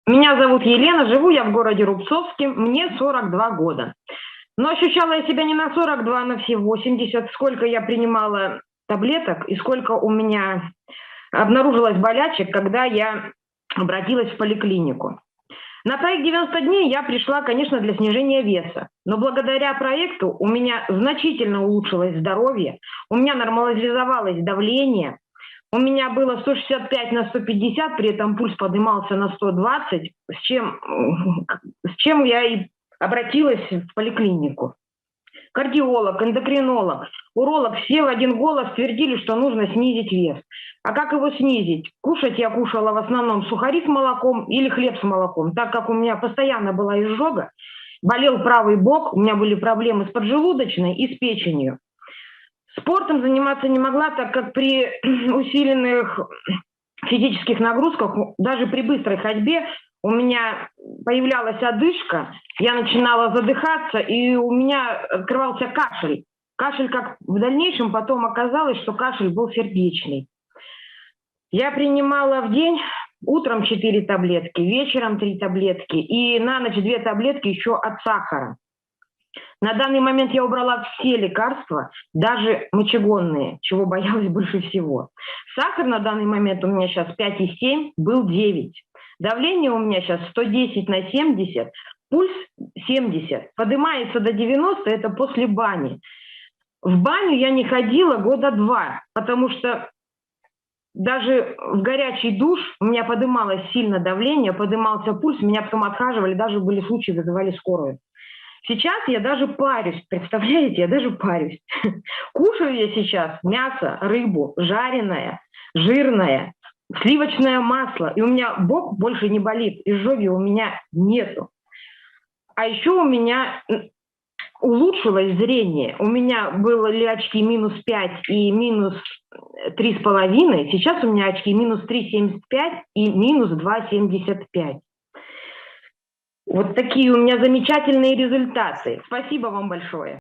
Меня зовут Елена, живу я в городе Рубцовске, мне 42 года. Но ощущала я себя не на 42, а на все 80. Сколько я принимала таблеток и сколько у меня обнаружилось болячек, когда я обратилась в поликлинику. На проект 90 дней я пришла, конечно, для снижения веса. Но благодаря проекту у меня значительно улучшилось здоровье, у меня нормализовалось давление, у меня было 165 на 150, при этом пульс поднимался на 120, с чем я и обратилась в поликлинику. Кардиолог, эндокринолог, уролог все в один голос твердили, что нужно снизить вес. А как его снизить? Кушать я кушала в основном сухари с молоком или хлеб с молоком, так как у меня постоянно была изжога, болел правый бок, у меня были проблемы с поджелудочной и с печенью. Спортом заниматься не могла, так как при усиленных физических нагрузках, даже при быстрой ходьбе, у меня появлялась одышка, я начинала задыхаться, и у меня открывался кашель. Кашель, как в дальнейшем потом оказалось, что кашель был сердечный. Я принимала в день утром 4 таблетки, вечером 3 таблетки и на ночь 2 таблетки еще от сахара. На данный момент я убрала все лекарства, даже мочегонные, чего боялась больше всего. Сахар на данный момент у меня сейчас 5,7, был 9. Давление у меня сейчас 110 на 70, пульс 70. Поднимается до 90, это после бани. В баню я не ходила года 2, потому что даже в горячий душ у меня поднималось сильно давление, поднимался пульс, меня потом отхаживали, даже были случаи, вызывали скорую. Сейчас я даже парюсь, представляете, я даже парюсь. Кушаю я сейчас мясо, рыбу, жареное, жирное, сливочное масло, и у меня бок больше не болит, изжоги у меня нету. А еще у меня улучшилось зрение. У меня были очки минус 5 и минус 3,5, сейчас у меня очки минус 3,75 и минус 2,75. Вот такие у меня замечательные результаты. Спасибо вам большое.